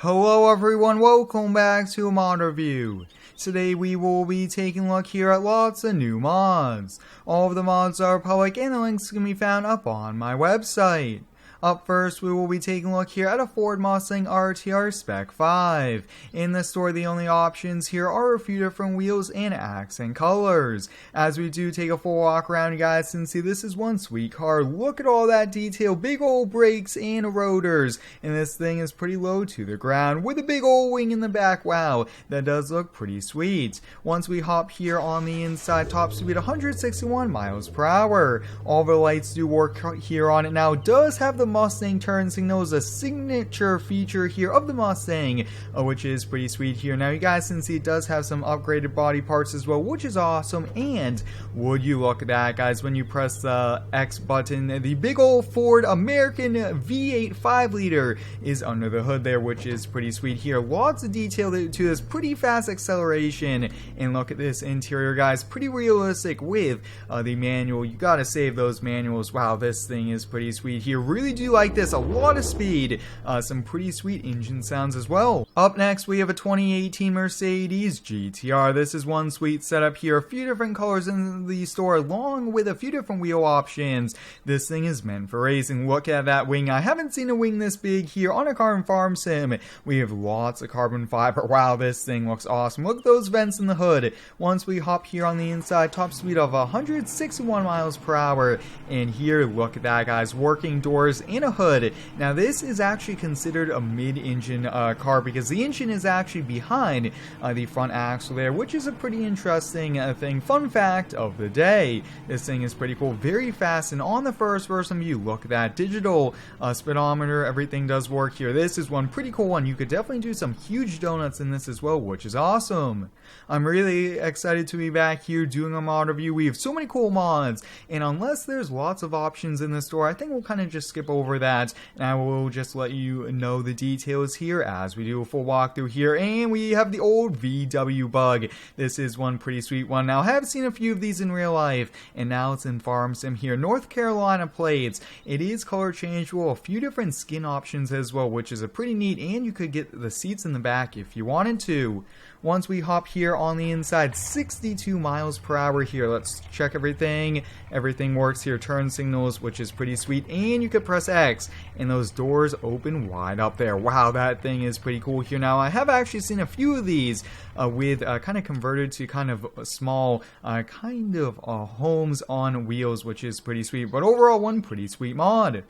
Hello everyone, welcome back to a mod review. Today we will be taking a look here at lots of new mods. All of the mods are public and the links can be found up on my website. Up first, we will be taking a look here at a Ford Mustang RTR Spec 5. In the store, the only options here are a few different wheels and accent colors. As we do take a full walk around, you guys can see this is one sweet car. Look at all that detail, big old brakes and rotors. And this thing is pretty low to the ground with a big old wing in the back. Wow, that does look pretty sweet. Once we hop here on the inside, top speed 161 miles per hour. All the lights do work here on it. Now, it does have the Mustang turn signal, is a signature feature here of the Mustang, which is pretty sweet here. Now you guys can see it does have some upgraded body parts as well, which is awesome. And would you look at that, guys, when you press the X button, the big old Ford American V8 5-liter is under the hood there, which is pretty sweet here. Lots of detail to this, pretty fast acceleration. And look at this interior, guys, pretty realistic with the manual. You gotta save those manuals. Wow, this thing is pretty sweet here. Really do like this, a lot of speed, some pretty sweet engine sounds as well. Up next, we have a 2018 Mercedes GTR. This is one sweet setup here, a few different colors in the store along with a few different wheel options. This thing is meant for racing. Look at that wing. I haven't seen a wing this big here on a car and farm sim. We have lots of carbon fiber. Wow, this thing looks awesome. Look at those vents in the hood. Once we hop here on the inside, top speed of 161 miles per hour. And here, look at that, guys, working doors in a hood. Now this is actually considered a mid-engine car because the engine is actually behind the front axle there, which is a pretty interesting thing. Fun fact of the day. This thing is pretty cool, very fast, and on the first person view, look at that digital speedometer. Everything does work here. This is one pretty cool one. You could definitely do some huge donuts in this as well, which is awesome. I'm really excited to be back here doing a mod review. We have so many cool mods, and unless there's lots of options in the store, I think we'll kind of just skip over that, and I will just let you know the details here as we do a full walkthrough here. And we have the old VW Bug. This is one pretty sweet one. Now, I have seen a few of these in real life, and now it's in farm sim here. North Carolina plates. It is color changeable, a few different skin options as well, which is a pretty neat, and you could get the seats in the back if you wanted to. Once we hop here on the inside, 62 miles per hour here. Let's check everything. Everything works here. Turn signals, which is pretty sweet. And you could press X, and those doors open wide up there. Wow, that thing is pretty cool here. Now, I have actually seen a few of these with kind of converted to kind of small homes on wheels, which is pretty sweet. But overall, one pretty sweet mod.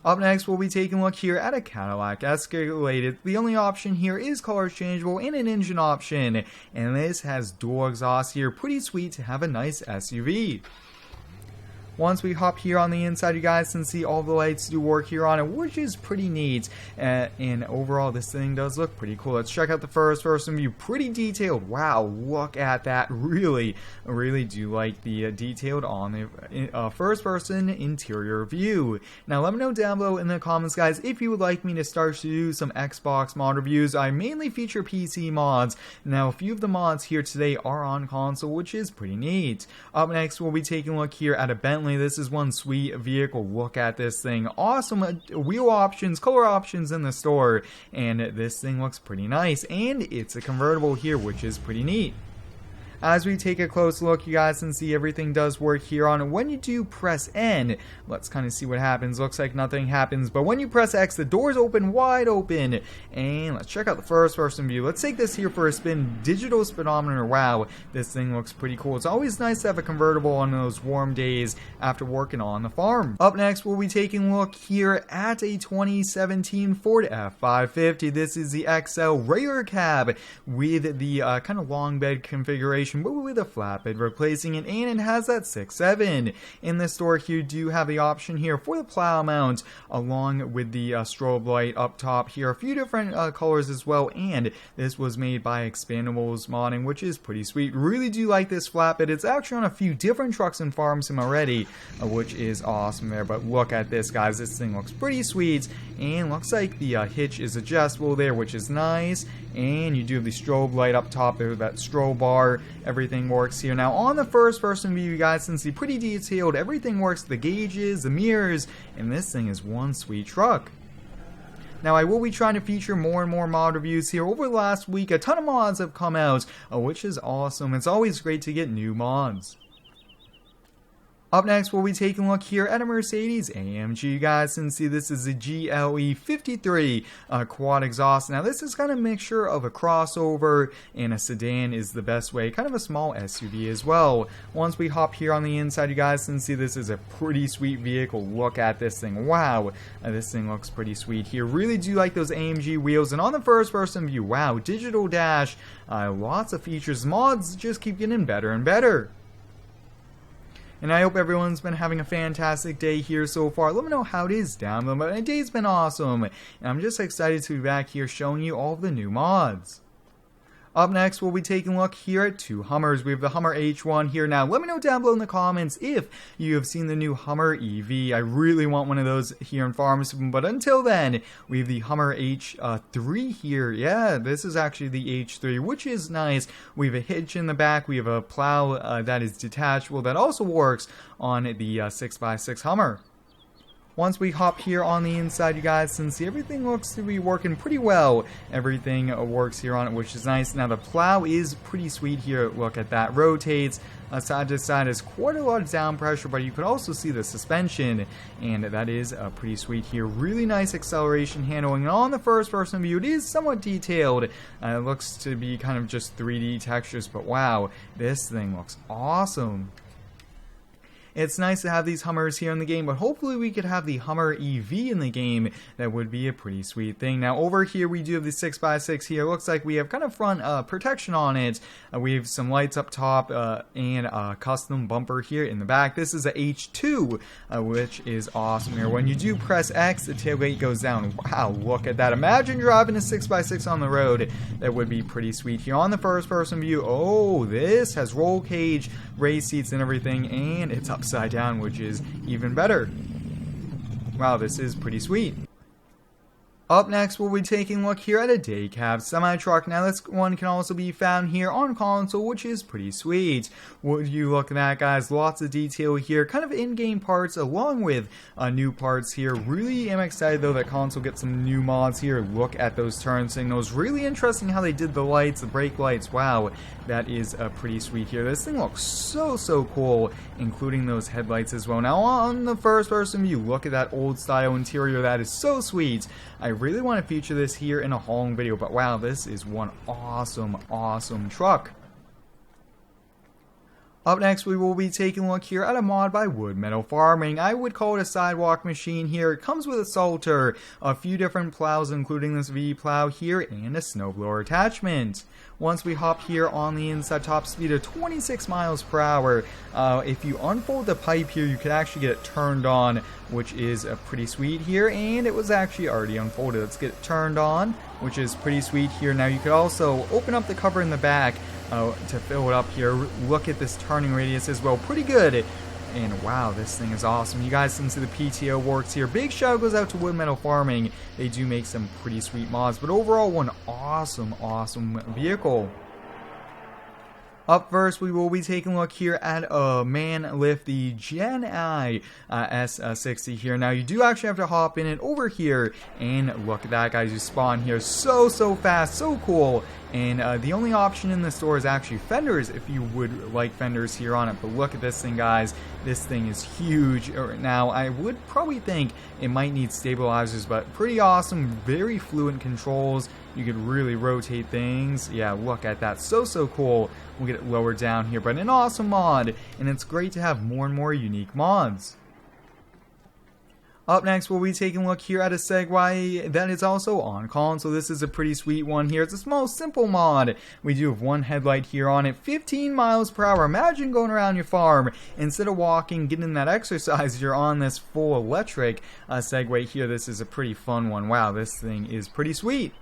Up next, we'll be taking a look here at a Cadillac Escalated. The only option here is color changeable and an engine option. And this has dual exhaust here. Pretty sweet to have a nice SUV. Once we hop here on the inside, you guys can see all the lights do work here on it, which is pretty neat. And overall, this thing does look pretty cool. Let's check out the first person view. Pretty detailed. Wow, look at that. Really do like the detailed on the first person interior view. Now, let me know down below in the comments, guys, if you would like me to start to do some Xbox mod reviews. I mainly feature PC mods. Now, a few of the mods here today are on console, which is pretty neat. Up next, we'll be taking a look here at a Bentley. This is one sweet vehicle. Look at this thing. Awesome wheel options, color options in the store, and this thing looks pretty nice, and it's a convertible here, which is pretty neat. As we take a close look, you guys can see everything does work here on it. When you do press N, let's kind of see what happens. Looks like nothing happens, but when you press X, the doors open wide open. And let's check out the first person view. Let's take this here for a spin. Digital speedometer. Wow, this thing looks pretty cool. It's always nice to have a convertible on those warm days after working on the farm. Up next, we'll be taking a look here at a 2017 Ford F550. This is the XL regular cab with the kind of long bed configuration, but with a flatbed replacing it, and it has that 6.7. In the store here, you do have the option here for the plow mount along with the strobe light up top here. A few different colors as well, and this was made by Expandables Modding, which is pretty sweet. Really do like this flatbed. It's actually on a few different trucks and farm sim already, which is awesome there. But look at this, guys. This thing looks pretty sweet, and looks like the hitch is adjustable there, which is nice. And you do have the strobe light up top there, that strobe bar. Everything works here. Now, on the first person view, you guys can see pretty detailed. Everything works, the gauges, the mirrors, and this thing is one sweet truck. Now, I will be trying to feature more and more mod reviews here. Over the last week, a ton of mods have come out, which is awesome. It's always great to get new mods. Up next, we'll be taking a look here at a Mercedes AMG. You guys can see this is a GLE 53 quad exhaust. Now, this is kind of a mixture of a crossover and a sedan is the best way. Kind of a small SUV as well. Once we hop here on the inside, you guys can see this is a pretty sweet vehicle. Look at this thing. Wow, this thing looks pretty sweet here. Really do like those AMG wheels. And on the first person view, wow, digital dash, lots of features. Mods just keep getting better and better. And I hope everyone's been having a fantastic day here so far. Let me know how it is down below. But my day's been awesome. And I'm just excited to be back here showing you all of the new mods. Up next, we'll be taking a look here at two Hummers. We have the Hummer H1 here. Now, let me know down below in the comments if you have seen the new Hummer EV. I really want one of those here in Farmers. But until then, we have the Hummer H3 here. Yeah, this is actually the H3, which is nice. We have a hitch in the back. We have a plow that is detachable that also works on the 6x6 Hummer. Once we hop here on the inside, you guys can see everything looks to be working pretty well. Everything works here on it, which is nice. Now, the plow is pretty sweet here. Look at that. Rotates side to side. Has quite a lot of down pressure, but you could also see the suspension, and that is pretty sweet here. Really nice acceleration handling. And on the first person view, it is somewhat detailed. It looks to be kind of just 3D textures, but wow, this thing looks awesome. It's nice to have these Hummers here in the game, but hopefully we could have the Hummer EV in the game. That would be a pretty sweet thing. Now, over here we do have the 6x6 here. Looks like we have kind of front protection on it. We have some lights up top and a custom bumper here in the back. This is a H2, which is awesome here. When you do press X, the tailgate goes down. Wow, look at that. Imagine driving a 6x6 on the road. That would be pretty sweet here. On the first person view, oh, this has roll cage, race seats and everything, and it's upside down, which is even better. Wow, this is pretty sweet. Up next, we'll be taking a look here at a day cab semi-truck. Now, this one can also be found here on console, which is pretty sweet. Would you look at that, guys? Lots of detail here, kind of in-game parts along with new parts here. Really am excited, though, that console gets some new mods here. Look at those turn signals. Really interesting how they did the lights, the brake lights. Wow, that is pretty sweet here. This thing looks so cool, including those headlights as well. Now, on the first-person view, look at that old-style interior. That is so sweet. I really want to feature this here in a hauling video, but wow, this is one awesome truck. Up next, we will be taking a look here at a mod by Wood Metal Farming. I would call it a sidewalk machine here. It comes with a salter, a few different plows, including this V plow here, and a snowblower attachment. Once we hop here on the inside, top speed of 26 miles per hour. If you unfold the pipe here, you can actually get it turned on, which is pretty sweet here, and it was actually already unfolded. Let's get it turned on, which is pretty sweet here. Now, you could also open up the cover in the back to fill it up here. Look at this turning radius as well, pretty good. And wow, this thing is awesome. You guys can see the PTO works here. Big shout goes out to Wood Metal Farming. They do make some pretty sweet mods, but overall, one awesome vehicle. Up first, we will be taking a look here at a man lift, the Gen I S60 here. Now, you do actually have to hop in it over here, and look at that, guys. You spawn here so fast, so cool. And the only option in the store is actually fenders, if you would like fenders here on it. But look at this thing, guys. This thing is huge. Now, I would probably think it might need stabilizers, but pretty awesome. Very fluent controls. You could really rotate things. Yeah, look at that. So cool. We'll get it lower down here, but an awesome mod. And it's great to have more and more unique mods. Up next, we'll be taking a look here at a Segway that is also on console. This is a pretty sweet one here. It's a small, simple mod. We do have one headlight here on it, 15 miles per hour. Imagine going around your farm. Instead of walking, getting that exercise, you're on this full electric Segway here. This is a pretty fun one. Wow, this thing is pretty sweet.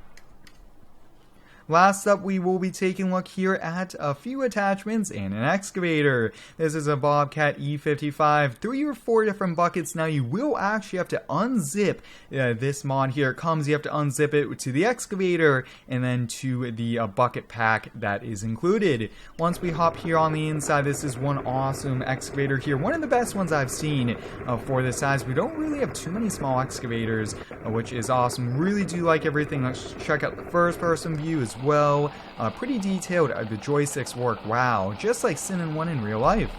Last up, we will be taking a look here at a few attachments and an excavator. This is a Bobcat E55, 3 or 4 different buckets. Now you will actually have to unzip this mod here. It comes, you have to unzip it to the excavator and then to the bucket pack that is included. Once we hop here on the inside, this is one awesome excavator here. One of the best ones I've seen for this size. We don't really have too many small excavators, which is awesome. Really do like everything. Let's check out the first person view as well. Pretty detailed. The joysticks work, wow, just like Sin 1 in real life.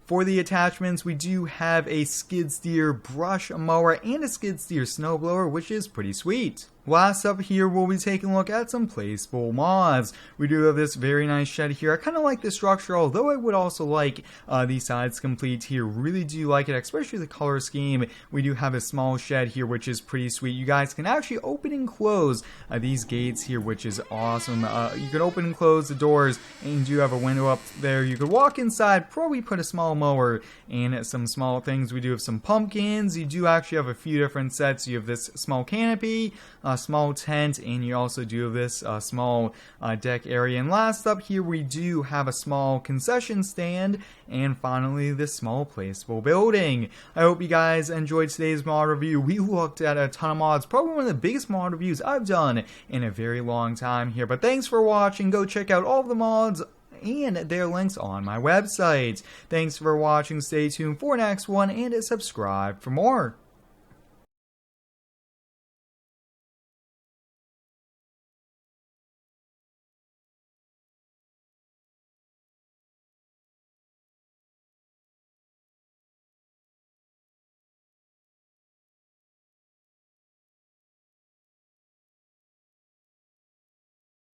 For the attachments, we do have a skid steer brush mower and a skid steer snowblower, which is pretty sweet. Last up here, we'll be taking a look at some Placeable mods. We do have this very nice shed here. I kind of like the structure, although I would also like the sides complete here. Really do like it, especially the color scheme. We do have a small shed here, which is pretty sweet. You guys can actually open and close these gates here, which is awesome. You can open and close the doors, and you do have a window up there. You could walk inside, probably put a small mower and some small things. We do have some pumpkins. You do actually have a few different sets. You have this small canopy, small tent, and you also do have this small deck area. And last up here, we do have a small concession stand, and finally this small placeable building. I hope you guys enjoyed today's mod review. We looked at a ton of mods, probably one of the biggest mod reviews I've done in a very long time here. But thanks for watching. Go check out all of the mods and their links on my website. Thanks for watching. Stay tuned for next one and subscribe for more.